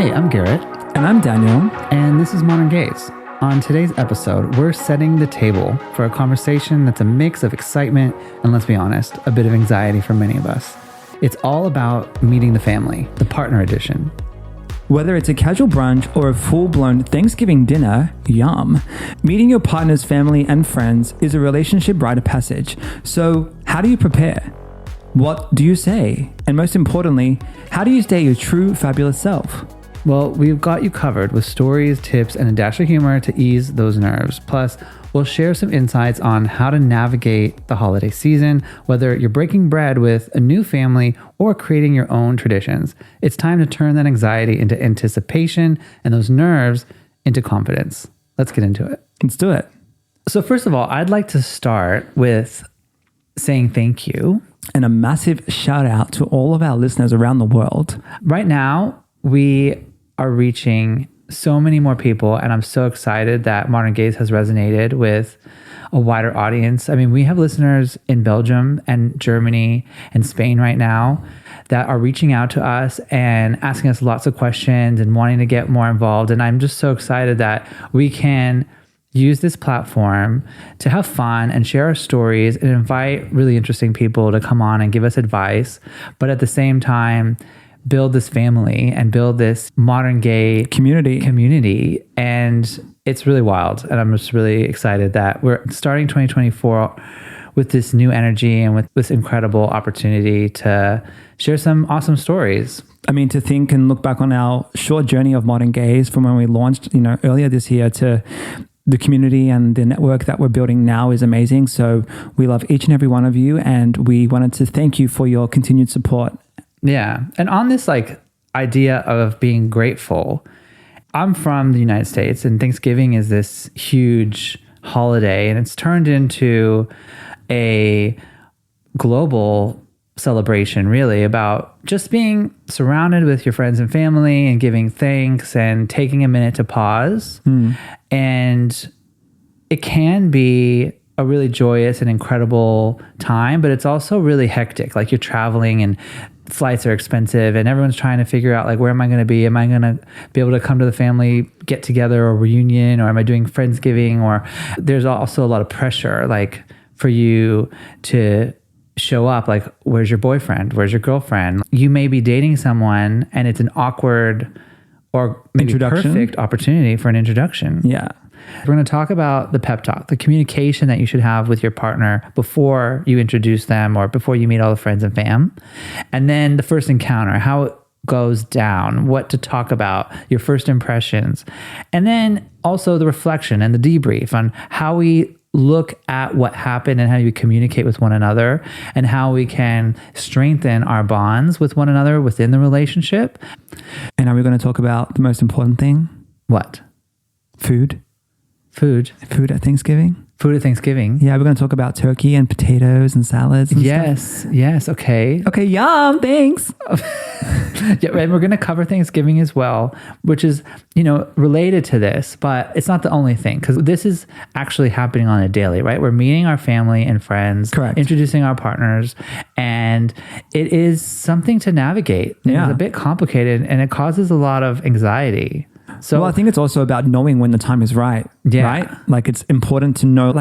Hey, I'm Garrett. And I'm Daniel. And this is Modern Gaze. On today's episode, we're setting the table for a conversation that's a mix of excitement and, let's be honest, a bit of anxiety for many of us. It's all about meeting the family, the partner edition. Whether it's a casual brunch or a full-blown Thanksgiving dinner, yum. Meeting your partner's family and friends is a relationship rite of passage. So how do you prepare? What do you say? And most importantly, how do you stay your true, fabulous self? Well, we've got you covered with stories, tips, and a dash of humor to ease those nerves. Plus, we'll share some insights on how to navigate the holiday season, whether you're breaking bread with a new family or creating your own traditions. It's time to turn that anxiety into anticipation and those nerves into confidence. Let's get into it. Let's do it. So first of all, I'd like to start with saying thank you. And a massive shout out to all of our listeners around the world. Right now, we are reaching so many more people, and I'm so excited that Modern Gaze has resonated with a wider audience. I mean, we have listeners in Belgium and Germany and Spain right now that are reaching out to us and asking us lots of questions and wanting to get more involved. And I'm just so excited that we can use this platform to have fun and share our stories and invite really interesting people to come on and give us advice, but at the same time, build this family and build this modern gay community. And it's really wild. And I'm just really excited that we're starting 2024 with this new energy and with this incredible opportunity to share some awesome stories. I mean, to think and look back on our short journey of Modern Gaze from when we launched, earlier this year to the community and the network that we're building now is amazing. So we love each and every one of you. And we wanted to thank you for your continued support. Yeah. And on this idea of being grateful, I'm from the United States and Thanksgiving is this huge holiday and it's turned into a global celebration really about just being surrounded with your friends and family and giving thanks and taking a minute to pause. And it can be a really joyous and incredible time, but it's also really hectic. Like you're traveling and flights are expensive and everyone's trying to figure out where am I going to be? Am I going to be able to come to the family get together or reunion, or am I doing Friendsgiving? Or there's also a lot of pressure for you to show up. Where's your boyfriend? Where's your girlfriend? You may be dating someone and it's an awkward or maybe perfect opportunity for an introduction. Yeah. We're going to talk about the pep talk, the communication that you should have with your partner before you introduce them or before you meet all the friends and fam. And then the first encounter, how it goes down, what to talk about, your first impressions. And then also the reflection and the debrief on how we look at what happened and how you communicate with one another and how we can strengthen our bonds with one another within the relationship. And are we going to talk about the most important thing? What? Food at Thanksgiving. Food at Thanksgiving. Yeah, we're going to talk about turkey and potatoes and salads and stuff. Yes. Okay, yum, thanks. Yeah, and we're going to cover Thanksgiving as well, which is, related to this, but it's not the only thing because this is actually happening on a daily, right? We're meeting our family and friends, correct, introducing our partners, and it is something to navigate. Yeah. It's a bit complicated and it causes a lot of anxiety. So I think it's also about knowing when the time is right. Yeah. Right? It's important to know,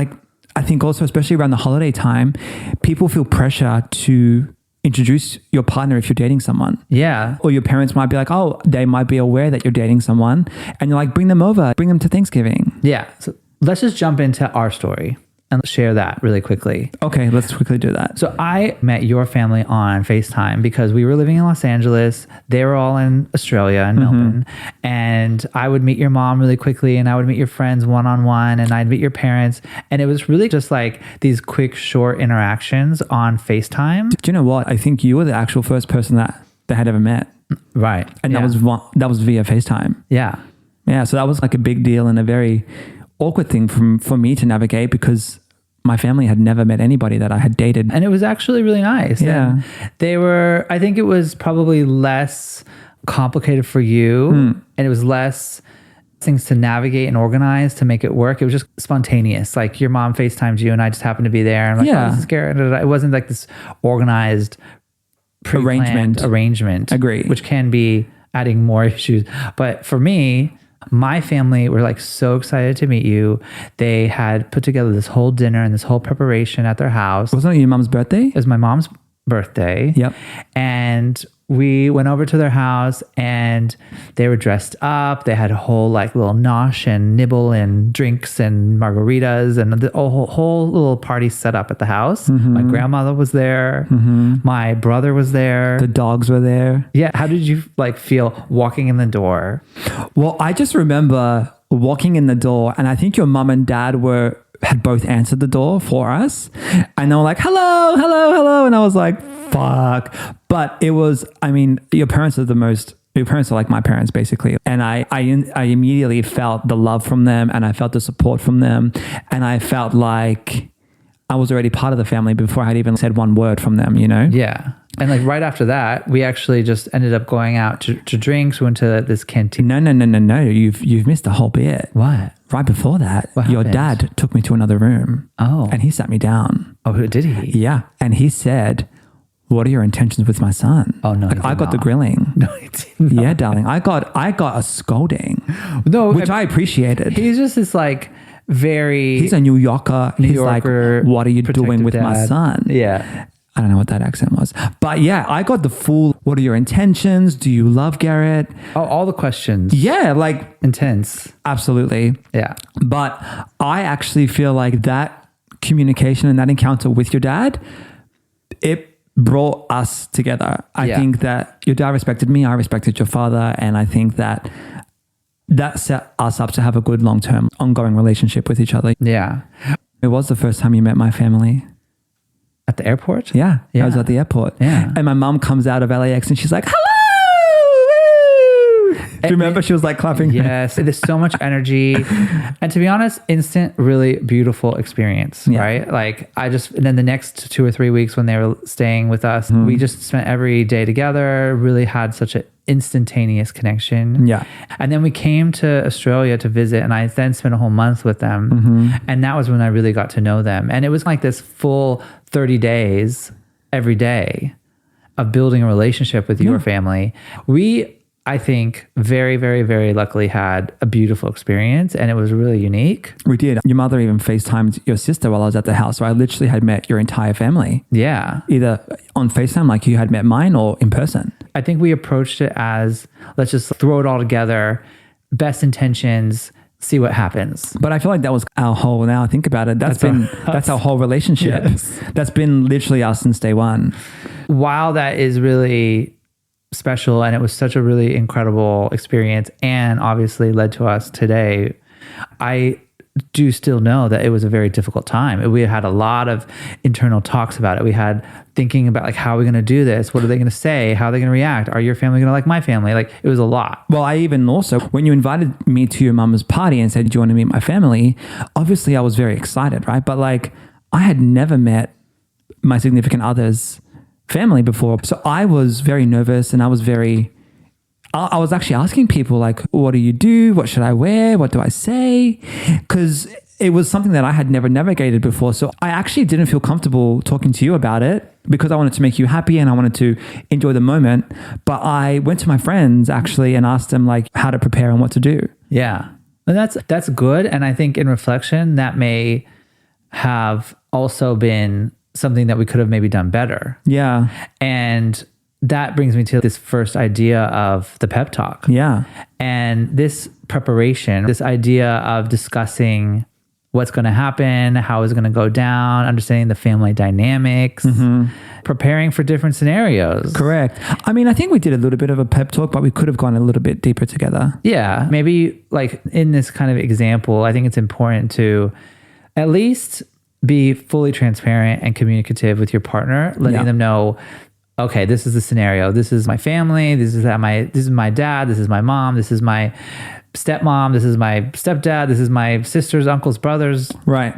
I think also, especially around the holiday time, people feel pressure to introduce your partner if you're dating someone. Yeah. Or your parents might be like, oh, they might be aware that you're dating someone. And you're like, bring them over, bring them to Thanksgiving. Yeah. So let's just jump into our story and share that really quickly. Okay, let's quickly do that. So I met your family on FaceTime because we were living in Los Angeles. They were all in Australia and Melbourne. And I would meet your mom really quickly and I would meet your friends one-on-one and I'd meet your parents. And it was really just these quick, short interactions on FaceTime. Do you know what? I think you were the actual first person that they had ever met. Right. And that was via FaceTime. Yeah. Yeah, so that was a big deal and a very awkward thing for me to navigate because my family had never met anybody that I had dated. And it was actually really nice. Yeah. And I think it was probably less complicated for you and it was less things to navigate and organize to make it work. It was just spontaneous. Your mom FaceTimed you and I just happened to be there. And oh, this is Garrett. It wasn't this organized arrangement. Agreed. Which can be adding more issues. But for me, my family were like so excited to meet you. They had put together this whole dinner and this whole preparation at their house. Wasn't it your mom's birthday? It was my mom's birthday. Yep. And we went over to their house and they were dressed up. They had a whole like little nosh and nibble and drinks and margaritas and the whole little party set up at the house. My grandmother was there. My brother was there. The dogs were there. Yeah. How did you like feel walking in the door? Well, I just remember walking in the door, and I think your mum and dad had both answered the door for us, and they were like, hello, hello, hello. And I was like, fuck. But it was, I mean, your parents are like my parents basically. And I immediately felt the love from them, and I felt the support from them. And I felt like I was already part of the family before I had even said one word from them, you know? Yeah. And like right after that, we actually just ended up going out to drinks. We went to this canteen. No. You've missed a whole bit. What? Right before that, What your happened? dad took me to another room. Oh. And he sat me down. Oh, who did he? Yeah. And he said, what are your intentions with my son? Oh, no. Like, I got the grilling. No, he did not. Yeah, darling. I got a scolding. No, which I appreciated. He's just this like very... He's a New Yorker. New He's Yorker, like, what are you doing protective with my dad. son? Yeah. I don't know what that accent was. But yeah, I got the full, what are your intentions? Do you love Garrett? Oh, all the questions. Yeah, like Intense. absolutely. Yeah. But I actually feel like that communication and that encounter with your dad, it brought us together. I think that your dad respected me. I respected your father. And I think that set us up to have a good long-term ongoing relationship with each other. Yeah. It was the first time you met my family. At the airport? Yeah. Yeah. I was at the airport. Yeah. And my mom comes out of LAX and she's like, hello! Woo! Do you remember? She was like clapping. Yes. There's so much energy. And to be honest, instant, really beautiful experience, right? Like and then the next 2 or 3 weeks when they were staying with us, we just spent every day together, really had such an instantaneous connection. Yeah. And then we came to Australia to visit, and I then spent a whole month with them. And that was when I really got to know them. And it was like this full 30 days every day of building a relationship with your family. We, I think, very, very, very luckily had a beautiful experience, and it was really unique. We did. Your mother even FaceTimed your sister while I was at the house. So I literally had met your entire family. Yeah. Either on FaceTime like you had met mine, or in person. I think we approached it as, let's just throw it all together, best intentions, see what happens. But I feel like that was our whole, now I think about it, that's our whole relationship. Yes. That's been literally us since day one. While that is really special and it was such a really incredible experience and obviously led to us today, I do still know that it was a very difficult time. We had a lot of internal talks about it. We had thinking about like, how are we going to do this? What are they going to say? How are they going to react? Are your family going to like my family? Like, it was a lot. Well, I even also, when you invited me to your mum's party and said, do you want to meet my family? Obviously I was very excited, right? But like, I had never met my significant other's family before. So I was very nervous, and I was actually asking people like, what do you do? What should I wear? What do I say? Because it was something that I had never navigated before. So I actually didn't feel comfortable talking to you about it because I wanted to make you happy and I wanted to enjoy the moment. But I went to my friends actually and asked them like how to prepare and what to do. Yeah. And that's good. And I think in reflection, that may have also been something that we could have maybe done better. Yeah. And that brings me to this first idea of the pep talk. Yeah. And this preparation, this idea of discussing what's going to happen, how it's going to go down, understanding the family dynamics, preparing for different scenarios. Correct. I mean, I think we did a little bit of a pep talk, but we could have gone a little bit deeper together. Yeah. Maybe like in this kind of example, I think it's important to at least be fully transparent and communicative with your partner, letting them know, okay, this is the scenario. This is my family. This is my dad. This is my mom. This is my stepmom. This is my stepdad. This is my sisters, uncles, brothers. Right.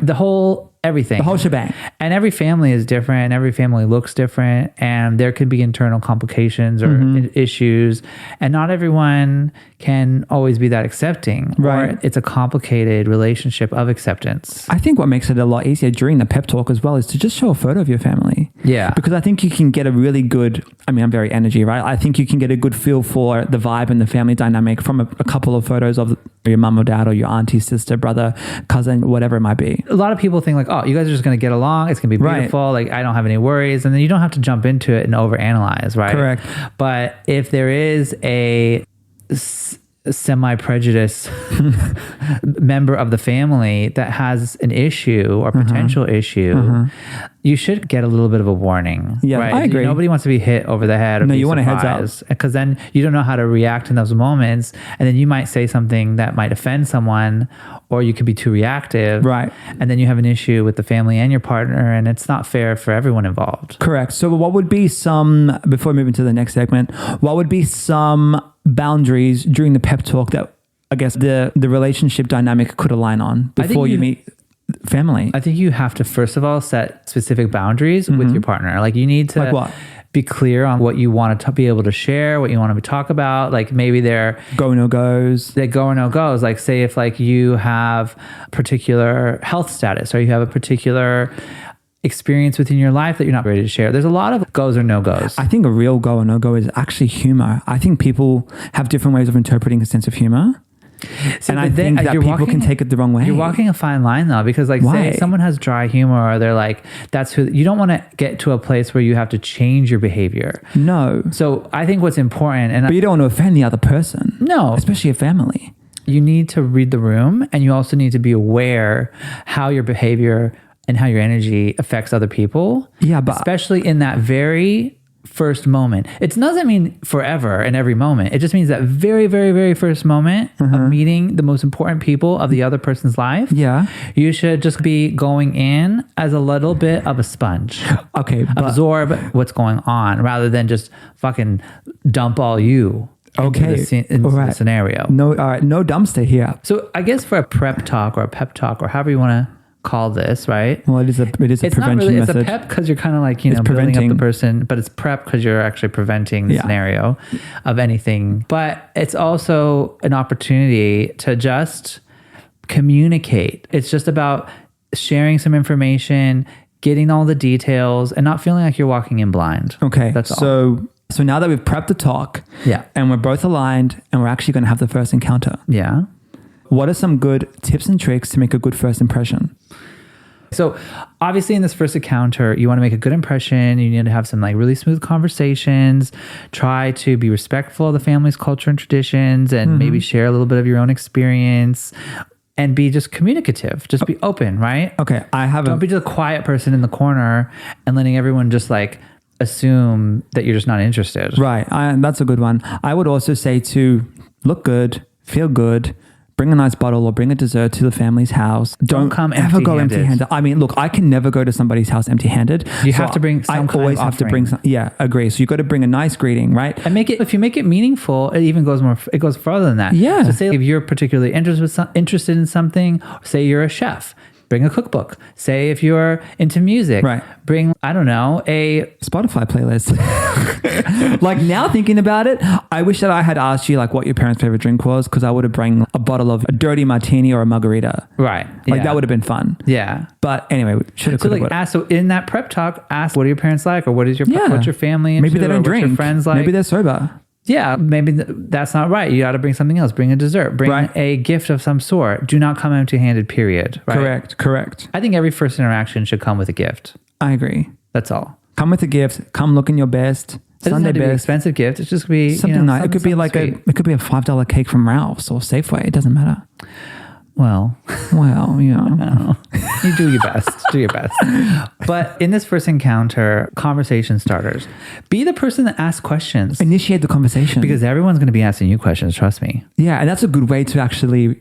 Everything. The whole shebang. And every family is different. And every family looks different. And there could be internal complications or issues. And not everyone can always be that accepting. Right. Or it's a complicated relationship of acceptance. I think what makes it a lot easier during the pep talk as well is to just show a photo of your family. Yeah. Because I think you can get a really good, I'm very energy, right? I think you can get a good feel for the vibe and the family dynamic from a couple of photos of your mum or dad or your auntie, sister, brother, cousin, whatever it might be. A lot of people think like, oh, you guys are just going to get along. It's going to be beautiful. Like, I don't have any worries. And then you don't have to jump into it and overanalyze, right? Correct. But if there is a semi-prejudiced member of the family that has an issue or potential issue, you should get a little bit of a warning. Yeah, right? I agree. Nobody wants to be hit over the head. Or no, be you want a heads surprised, up. because then you don't know how to react in those moments, and then you might say something that might offend someone, or you could be too reactive. Right. And then you have an issue with the family and your partner, and it's not fair for everyone involved. Correct. So what would be some, before moving to the next segment, what would be some boundaries during the pep talk that I guess the relationship dynamic could align on before you meet family? I think you have to, first of all, set specific boundaries with your partner. Like, you need to Like what? be clear on what you want to be able to share, what you want to talk about. Like, maybe they're Go no goes. they go or no goes. Like, say if like you have particular health status, or you have a particular experience within your life that you're not ready to share. There's a lot of goes or no goes. I think a real go or no go is actually humor. I think people have different ways of interpreting a sense of humor. And I think that people can take it the wrong way. You're walking a fine line though, because like, say someone has dry humor, or they're like, that's who, you don't want to get to a place where you have to change your behavior. No. So I think what's important, and But you don't want to offend the other person. No. Especially a family. You need to read the room, and you also need to be aware how your behavior and how your energy affects other people. Yeah, but especially in that very first moment. It doesn't mean forever in every moment. It just means that very, very, very first moment of meeting the most important people of the other person's life. Yeah. You should just be going in as a little bit of a sponge. Okay. Absorb what's going on rather than just fucking dump all you into the scenario. No, all right. No dumpster here. So I guess for a prep talk or a pep talk or however you want to call this, right? Well, it is a prevention not really, method. It's a pep because you're kind of like, building preventing. up the person, but it's prep because you're actually preventing the scenario of anything. But it's also an opportunity to just communicate. It's just about sharing some information, getting all the details, and not feeling like you're walking in blind. Okay. That's all. So now that we've prepped the talk, Yeah. and we're both aligned, and we're actually going to have the first encounter, Yeah. what are some good tips and tricks to make a good first impression? So obviously in this first encounter, you want to make a good impression. You need to have some like really smooth conversations. Try to be respectful of the family's culture and traditions, and maybe share a little bit of your own experience, and be just communicative. Just be open, right? Okay. Don't be just a quiet person in the corner and letting everyone just like assume that you're just not interested. Right. That's a good one. I would also say to look good, feel good, bring a nice bottle or bring a dessert to the family's house. Don't come ever go empty-handed. empty-handed. I mean, look, I can never go to somebody's house empty-handed. You have to bring some kind of offering. Yeah, agree. So you got to bring a nice greeting, right? And if you make it meaningful, it goes further than that. Yeah. So say if you're particularly interested in something, say you're a chef, bring a cookbook. Say if you're into music, right, bring, I don't know, a Spotify playlist. Like, now thinking about it, I wish that I had asked you like what your parents' favorite drink was, because I would have bring a bottle of a dirty martini or a margarita. Right. Like that would have been fun. Yeah. But anyway, should have. So in that prep talk, ask what do your parents like, or what's your family into, maybe they don't or drink. What's your friends like? Maybe they're sober. Yeah, maybe that's not right. You got to bring something else. Bring a dessert. Bring a gift of some sort. Do not come empty-handed, period. Right? Correct. I think every first interaction should come with a gift. I agree. That's all. Come with a gift. Come looking your best. It doesn't have to be an expensive gift. It's just be something nice. It could be like sweet. it could be a $5 cake from Ralph's or Safeway. It doesn't matter. Well, yeah. You do your best. Do your best. But in this first encounter, conversation starters, be the person that asks questions. Initiate the conversation. Because everyone's going to be asking you questions. Trust me. Yeah. And that's a good way to actually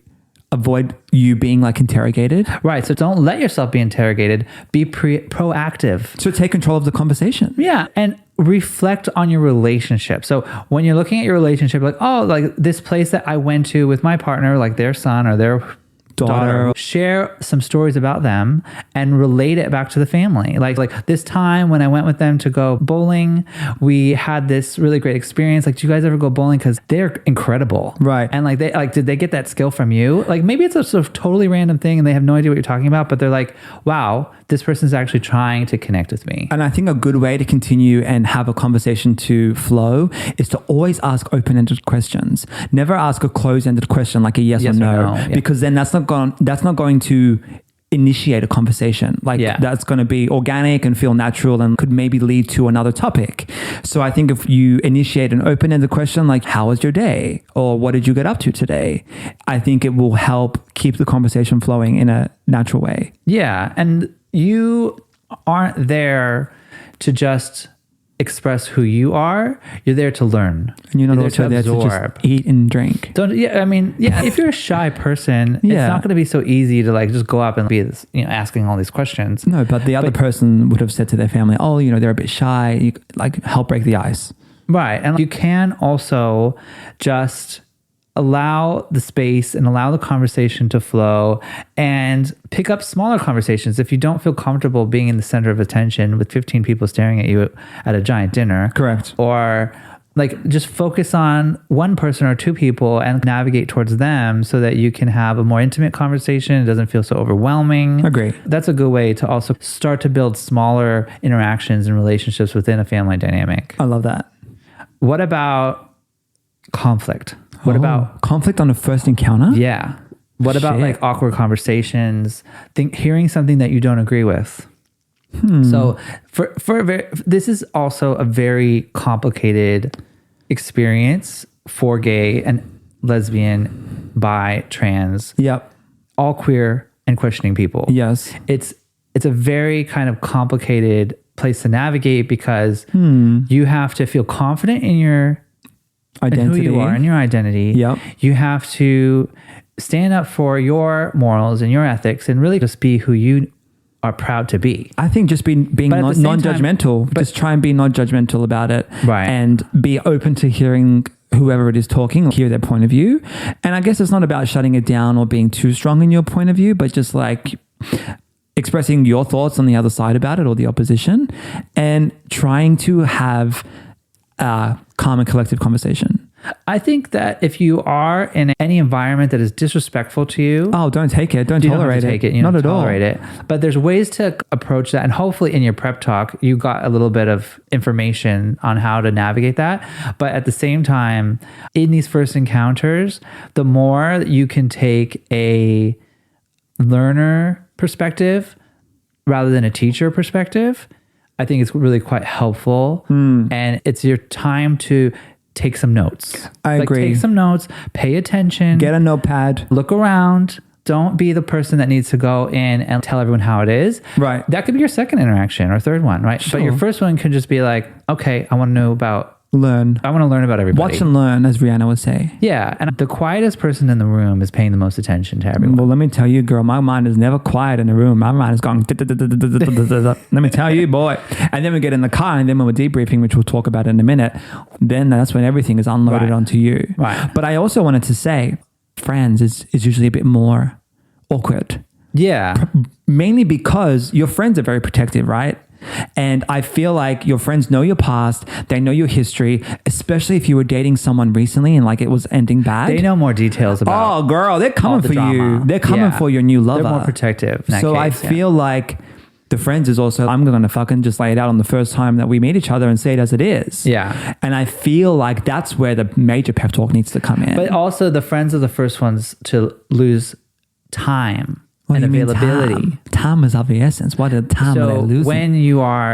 avoid you being like interrogated. Right. So don't let yourself be interrogated. Be proactive. So take control of the conversation. Yeah. And reflect on your relationship. So when you're looking at your relationship, like, oh, like this place that I went to with my partner, like their son or their daughter. Share some stories about them and relate it back to the family. Like this time when I went with them to go bowling, we had this really great experience. Like, do you guys ever go bowling? Because they're incredible. Right. And did they get that skill from you? Like, maybe it's a sort of totally random thing and they have no idea what you're talking about, but they're like, wow, this person's actually trying to connect with me. And I think a good way to continue and have a conversation to flow is to always ask open-ended questions. Never ask a closed-ended question like a yes or no. Yeah. Because then that's not going to initiate a conversation. That's going to be organic and feel natural and could maybe lead to another topic. So I think if you initiate an open-ended question like, how was your day? Or what did you get up to today? I think it will help keep the conversation flowing in a natural way. Yeah. And you aren't there to just express who you are. You're there to learn. And you're not also there to just eat and drink. If you're a shy person, it's not going to be so easy to just go up and be this, asking all these questions. No, but the other person would have said to their family, oh, they're a bit shy. You help break the ice. Right. And you can also just allow the space and allow the conversation to flow and pick up smaller conversations. If you don't feel comfortable being in the center of attention with 15 people staring at you at a giant dinner. Correct. Or just focus on one person or two people and navigate towards them so that you can have a more intimate conversation. It doesn't feel so overwhelming. Agree. That's a good way to also start to build smaller interactions and relationships within a family dynamic. I love that. What about conflict? What about conflict on a first encounter? Yeah. What about awkward conversations? Hearing something that you don't agree with. So this is also a very complicated experience for gay and lesbian, bi, trans, all queer and questioning people. Yes. It's a very kind of complicated place to navigate because you have to feel confident in your identity, and who you are and your identity. Yep. You have to stand up for your morals and your ethics and really just be who you are proud to be. I think just being non-judgmental, just try and be non-judgmental about it. Right. And be open to hearing whoever it is talking, hear their point of view. And I guess it's not about shutting it down or being too strong in your point of view, but just expressing your thoughts on the other side about it or the opposition and trying to have calm and collective conversation. I think that if you are in any environment that is disrespectful to you, don't take it. Don't tolerate it. You don't tolerate it. But there's ways to approach that. And hopefully in your prep talk, you got a little bit of information on how to navigate that. But at the same time, in these first encounters, the more that you can take a learner perspective rather than a teacher perspective, I think it's really quite helpful. And it's your time to take some notes. I agree. Take some notes, pay attention. Get a notepad. Look around. Don't be the person that needs to go in and tell everyone how it is. Right. That could be your second interaction or third one, right? Sure. But your first one could just be like, okay, I want to learn about everybody. Watch and learn, as Rihanna would say. Yeah. And the quietest person in the room is paying the most attention to everyone. Well, let me tell you, girl, my mind is never quiet in the room. My mind is going, let me tell you, boy. And then we get in the car and then when we're debriefing, which we'll talk about in a minute, then that's when everything is unloaded onto you. Right. But I also wanted to say, friends is usually a bit more awkward. Yeah. Mainly because your friends are very protective, right? And I feel like your friends know your past, they know your history, especially if you were dating someone recently and it was ending bad. They know more details about. Oh, girl, they're coming for you. They're coming for your new lover. They're more protective. So I feel like the friends is also, I'm going to fucking just lay it out on the first time that we meet each other and say it as it is. Yeah. And I feel like that's where the major pep talk needs to come in. But also the friends are the first ones to lose time. And availability. Time is of the essence. What are time are they losing? When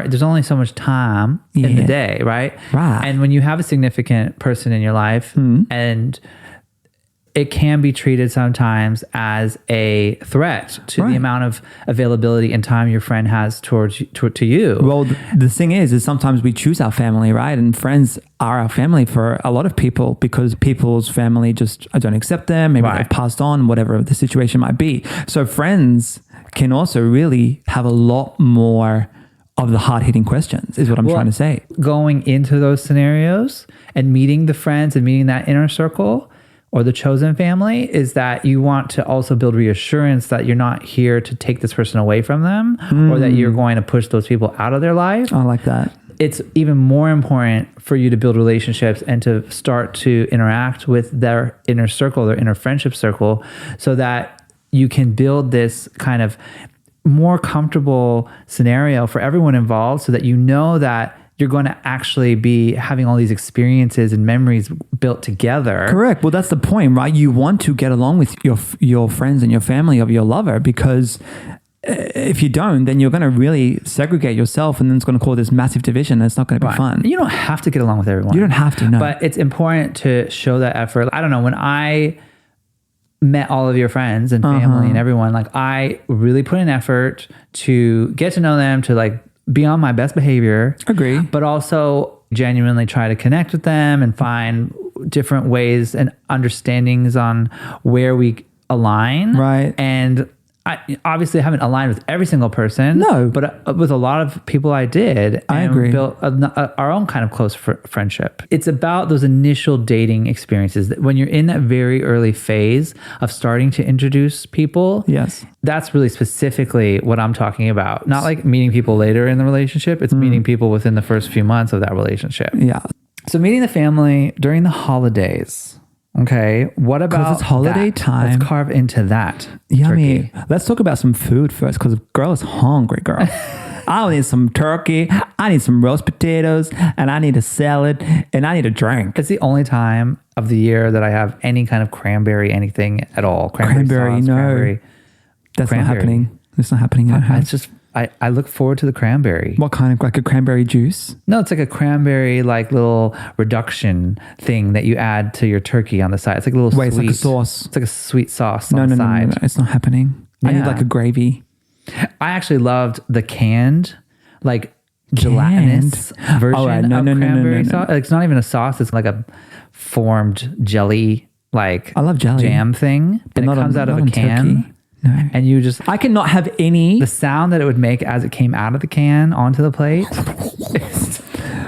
there's only so much time in the day, right? Right. And when you have a significant person in your life and it can be treated sometimes as a threat to the amount of availability and time your friend has to you. Well, the thing is sometimes we choose our family, right? And friends are our family for a lot of people because people's family just don't accept them. Maybe they've passed on, whatever the situation might be. So friends can also really have a lot more of the hard-hitting questions is what I'm trying to say. Going into those scenarios and meeting the friends and meeting that inner circle, or the chosen family is that you want to also build reassurance that you're not here to take this person away from them or that you're going to push those people out of their life. I like that. It's even more important for you to build relationships and to start to interact with their inner circle, their inner friendship circle, so that you can build this kind of more comfortable scenario for everyone involved, so that you know that you're going to actually be having all these experiences and memories built together. Correct. Well, that's the point, right? You want to get along with your friends and your family of your lover, because if you don't, then you're going to really segregate yourself, and then it's going to cause this massive division, and it's not going to be fun. You don't have to get along with everyone. You don't have to, no. But it's important to show that effort. I don't know, when I met all of your friends and family and everyone, like I really put an effort to get to know them, to like be on my best behavior. Agree. But also genuinely try to connect with them and find different ways and understandings on where we align. Right. And I obviously haven't aligned with every single person. No. But with a lot of people I did. I agree. Built our own kind of close friendship. It's about those initial dating experiences. When you're in that very early phase of starting to introduce people. Yes. That's really specifically what I'm talking about. Not like meeting people later in the relationship. It's meeting people within the first few months of that relationship. Yeah. So meeting the family during the holidays. Okay, what about it's holiday time? Let's carve into that. Yummy. Turkey. Let's talk about some food first, because girl is hungry, girl. I need some turkey. I need some roast potatoes, and I need a salad, and I need a drink. It's the only time of the year that I have any kind of cranberry, anything at all. Cranberry, sauce, no. cranberry. That's Cranberry. not happening. It's not happening. It's just I look forward to the cranberry. What kind of, like a cranberry juice? No, it's like a cranberry like little reduction thing that you add to your turkey on the side. It's like a little Wait, sweet. It's like a sauce. It's like a sweet sauce No, on the no, side. no, it's not happening. I need Yeah. like a gravy. I actually loved the canned, like gelatinous version of cranberry sauce. It's not even a sauce. It's like a formed jelly, like I love jelly. jam thing, and it comes out of a can. Turkey. No. And you just, I cannot have any. the sound that it would make as it came out of the can onto the plate,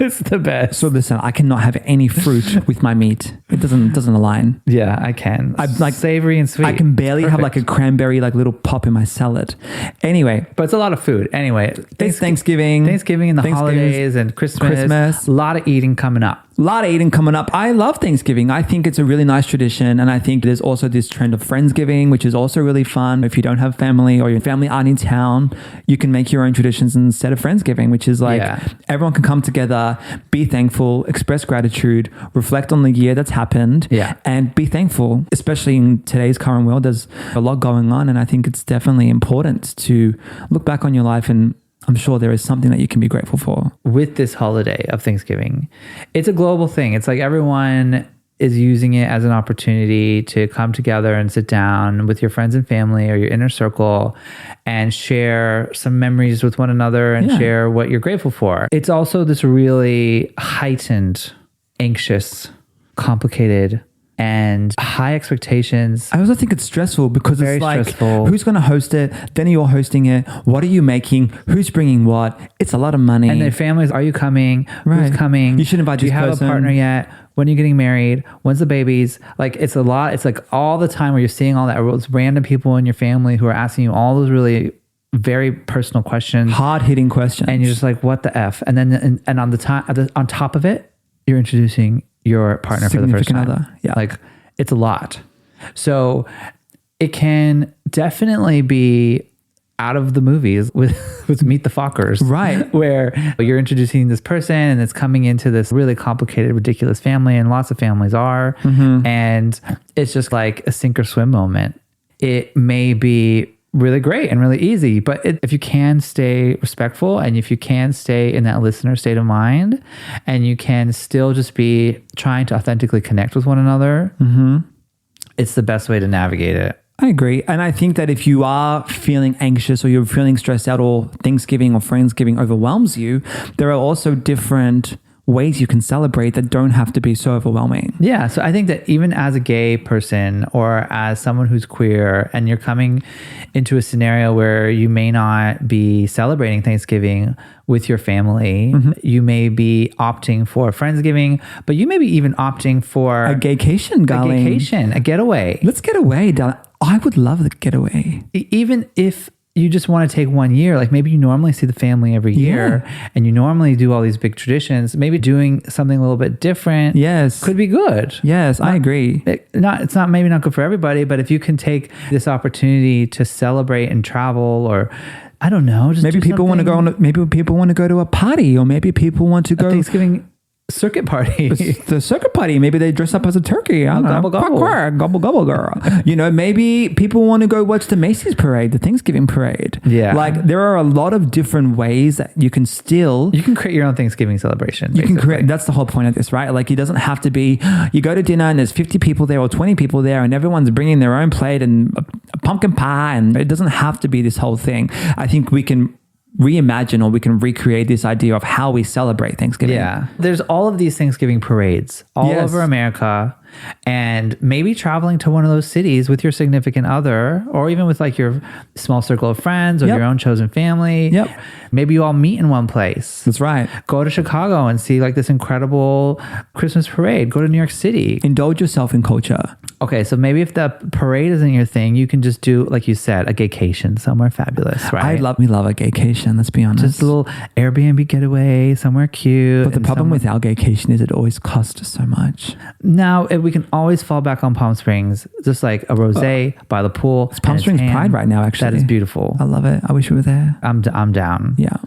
it's the best. So listen, I cannot have any fruit with my meat. It doesn't align. Yeah, I can. I like savory and sweet. I can barely have like Perfect. a cranberry like little pop in my salad. Anyway, But it's a lot of food. Anyway, it's Thanksgiving and the holidays and Christmas. A lot of eating coming up. A lot of eating coming up. I love Thanksgiving. I think it's a really nice tradition. And I think there's also this trend of Friendsgiving, which is also really fun. If you don't have family or your family aren't in town, you can make your own traditions instead of Friendsgiving, which is like everyone can come together, be thankful, express gratitude, reflect on the year that's happened, and be thankful. Especially in today's current world, there's a lot going on. And I think it's definitely important to look back on your life, and I'm sure there is something that you can be grateful for. With this holiday of Thanksgiving, it's a global thing. It's like everyone is using it as an opportunity to come together and sit down with your friends and family or your inner circle and share some memories with one another and share what you're grateful for. It's also this really heightened, anxious, complicated, and high expectations. I also think it's stressful because Very it's like, stressful. Who's going to host it? Then you're hosting it. What are you making? Who's bringing what? It's a lot of money. And their families, are you coming? Right. Who's coming? You should invite Do you this have person. a partner yet? When are you getting married? When's the babies? Like, it's a lot. It's like all the time where you're seeing all that. It's random people in your family who are asking you all those really very personal questions. Hard-hitting questions. And you're just like, what the F? And then and on on top of it, you're introducing your partner for the first time. Significant other. Yeah. Like, it's a lot. So it can definitely be out of the movies with Meet the Fockers. Right. Where you're introducing this person and it's coming into this really complicated, ridiculous family, and lots of families are. Mm-hmm. And it's just like a sink or swim moment. It may be really great and really easy, but if you can stay respectful and if you can stay in that listener state of mind and you can still just be trying to authentically connect with one another, it's the best way to navigate it. I agree. And I think that if you are feeling anxious or you're feeling stressed out or Thanksgiving or Friendsgiving overwhelms you, there are also different ways you can celebrate that don't have to be so overwhelming. Yeah. So I think that even as a gay person or as someone who's queer and you're coming into a scenario where you may not be celebrating Thanksgiving with your family, you may be opting for Friendsgiving, but you may be even opting for A gaycation, darling. a getaway. Let's get away, darling. I would love the getaway. Even if you just want to take 1 year, like maybe you normally see the family every year and you normally do all these big traditions, maybe doing something a little bit different could be good. Yes, I agree. It's not maybe not good for everybody, but if you can take this opportunity to celebrate and travel, or I don't know, just Maybe people want to go on. Maybe people want to go to a party, or maybe people want to go Thanksgiving circuit party. The circuit party. Maybe they dress up as a turkey. I don't know. Gobble, gobble. Quack, quack, gobble, gobble, girl. You know, maybe people want to go watch the Macy's parade, the Thanksgiving parade. Yeah. Like there are a lot of different ways that you can create your own Thanksgiving celebration. You can create, that's the whole point of this, right? Like it doesn't have to be, you go to dinner and there's 50 people there or 20 people there and everyone's bringing their own plate and a pumpkin pie, and it doesn't have to be this whole thing. I think we can reimagine or we can recreate this idea of how we celebrate Thanksgiving. Yeah. There's all of these Thanksgiving parades all over America, and maybe traveling to one of those cities with your significant other, or even with like your small circle of friends or your own chosen family. Maybe you all meet in one place. That's right. Go to Chicago and see like this incredible Christmas parade. Go to New York City. Indulge yourself in culture. Okay, so maybe if the parade isn't your thing, you can just do, like you said, a gaycation somewhere fabulous, right? We love a gaycation, let's be honest. Just a little Airbnb getaway, somewhere cute. But the problem with our gaycation is it always costs so much. Now, we can always fall back on Palm Springs, just like a rosé by the pool. It's Palm Springs Pride right now, actually. That is beautiful. I love it. I wish we were there. I'm down. Yeah.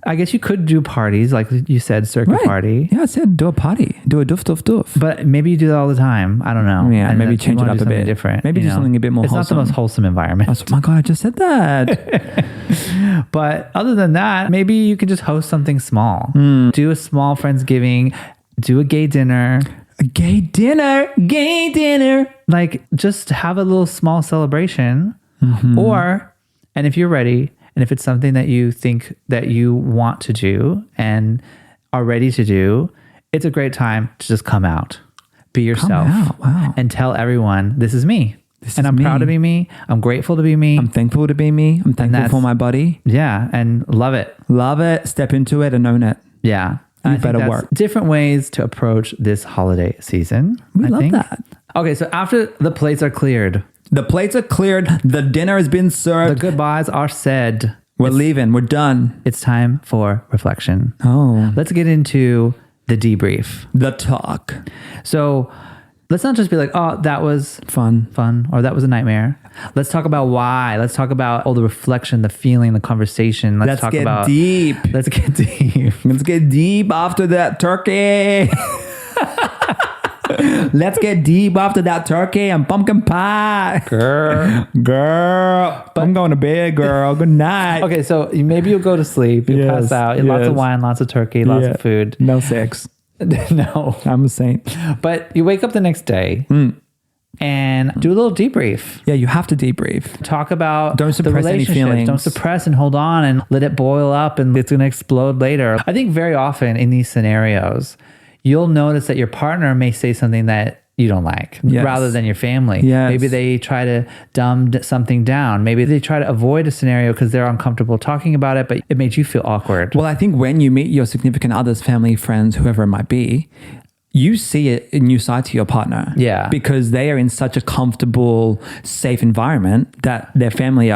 I guess you could do parties, like you said, circuit party. Yeah, I said do a party. Do a doof. But maybe you do that all the time. I don't know. Yeah, and maybe change it up a bit. Different. Maybe do something a bit more wholesome. It's not the most wholesome environment. Oh my God, I just said that. But other than that, maybe you can just host something small. Do a small Friendsgiving. Do a gay dinner. A gay dinner. Like just have a little small celebration. And if you're ready, and if it's something that you think that you want to do and are ready to do, it's a great time to just come out, be yourself, and tell everyone, this is me. I'm proud to be me. I'm grateful to be me. I'm thankful to be me. I'm thankful for my body. Yeah. And love it. Love it. Step into it and own it. Yeah. You better work. Different ways to approach this holiday season. I love that. Okay. So after the plates are cleared. The plates are cleared. The dinner has been served. The goodbyes are said. We're leaving. We're done. It's time for reflection. Oh. Let's get into the debrief. The talk. So let's not just be like, oh, that was fun, or that was a nightmare. Let's talk about why. Let's talk about all the reflection, the feeling, the conversation. Let's talk about deep. Let's get deep. Let's get deep after that turkey. Let's get deep after that turkey and pumpkin pie. Girl. But I'm going to bed, girl. Good night. Okay, so maybe you'll go to sleep. You'll pass out. Lots of wine, lots of turkey, lots of food. No sex. No. I'm a saint. But you wake up the next day and do a little debrief. Yeah, you have to debrief. Talk about don't suppress any feelings. Don't suppress and hold on and let it boil up and it's going to explode later. I think very often in these scenarios, you'll notice that your partner may say something that you don't like rather than your family. Yes. Maybe they try to dumb something down. Maybe they try to avoid a scenario because they're uncomfortable talking about it, but it made you feel awkward. Well, I think when you meet your significant others, family, friends, whoever it might be, you see a new side to your partner. Yeah. Because they are in such a comfortable, safe environment that their family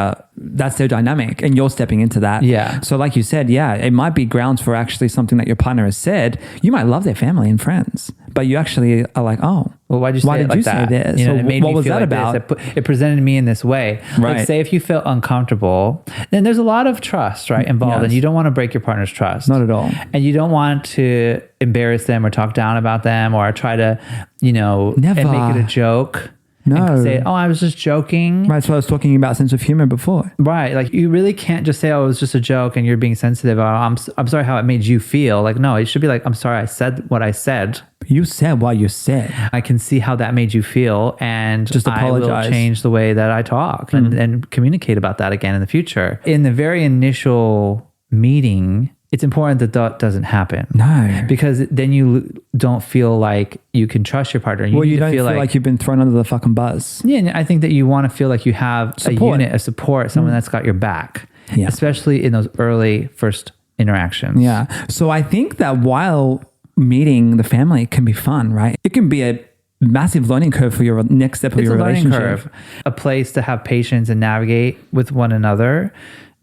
that's their dynamic and you're stepping into that. Yeah. So like you said, it might be grounds for actually something that your partner has said. You might love their family and friends, but you actually are like, oh, well, why did you say this? You know, it made what me was feel that like about? It presented me in this way. Right. Like say if you feel uncomfortable, then there's a lot of trust, right, involved, and you don't want to break your partner's trust. Not at all. And you don't want to embarrass them or talk down about them or try to, Never. and make it a joke. No. And say, I was just joking. Right, so I was talking about sense of humor before. Right. Like you really can't just say, it was just a joke and you're being sensitive. I'm sorry how it made you feel. Like, no, it should be like, I'm sorry I said what I said. You said what you said. I can see how that made you feel and just apologize. I will change the way that I talk and communicate about that again in the future. In the very initial meeting, it's important that that doesn't happen. No. Because then you don't feel like you can trust your partner. You don't feel like you've been thrown under the fucking bus. Yeah, and I think that you want to feel like you have Support. a unit, a support, someone that's got your back. Yeah. Especially in those early first interactions. Yeah. So I think that while meeting the family can be fun, right? It can be a massive learning curve for your next step of your relationship. A place to have patience and navigate with one another.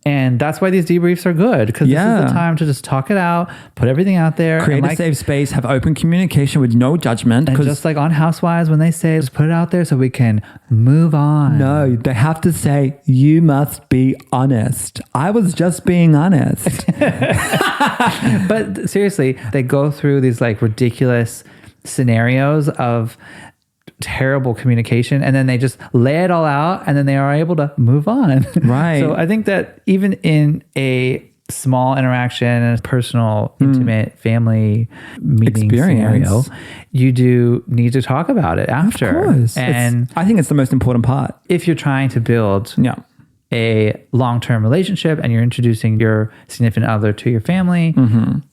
And that's why these debriefs are good, because this is the time to just talk it out, put everything out there. Create a safe space, have open communication with no judgment. And just like on Housewives, when they say, just put it out there so we can move on. No, they have to say, you must be honest. I was just being honest. But seriously, they go through these like ridiculous scenarios of terrible communication, and then they just lay it all out, and then they are able to move on. Right. So I think that even in a small interaction and a personal, intimate family meeting scenario, you do need to talk about it after. Of course. And I think it's the most important part. If you're trying to build a long-term relationship and you're introducing your significant other to your family,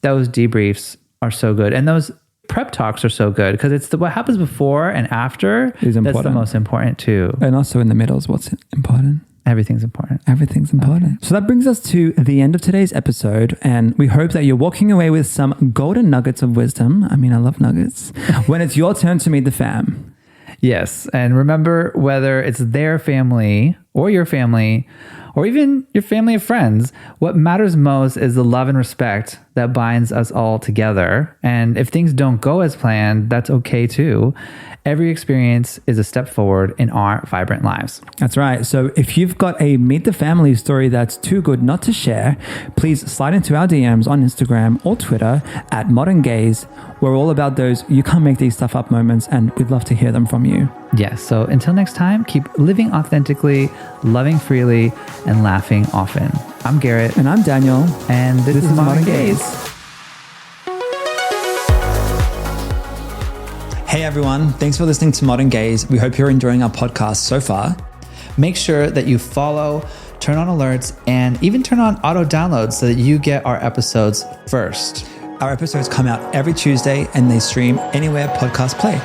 those debriefs are so good. And those prep talks are so good because it's what happens before and after that's the most important too. And also in the middle is what's important. Everything's important. Everything's important. Okay. So that brings us to the end of today's episode, and we hope that you're walking away with some golden nuggets of wisdom. I mean, I love nuggets. When it's your turn to meet the fam. Yes. And remember, whether it's their family or your family or even your family of friends, what matters most is the love and respect that binds us all together. And if things don't go as planned, that's okay too. Every experience is a step forward in our vibrant lives. That's right. So if you've got a meet the family story that's too good not to share, please slide into our DMs on Instagram or Twitter at Modern Gaze. We're all about those you can't make these stuff up moments, and we'd love to hear them from you. Yes. So until next time, keep living authentically, loving freely, and laughing often. I'm Garrett. And I'm Daniel. And this is Modern Gaze. Hey everyone, thanks for listening to Modern Gaze. We hope you're enjoying our podcast so far. Make sure that you follow, turn on alerts, and even turn on auto downloads so that you get our episodes first. Our episodes come out every Tuesday and they stream anywhere podcasts play.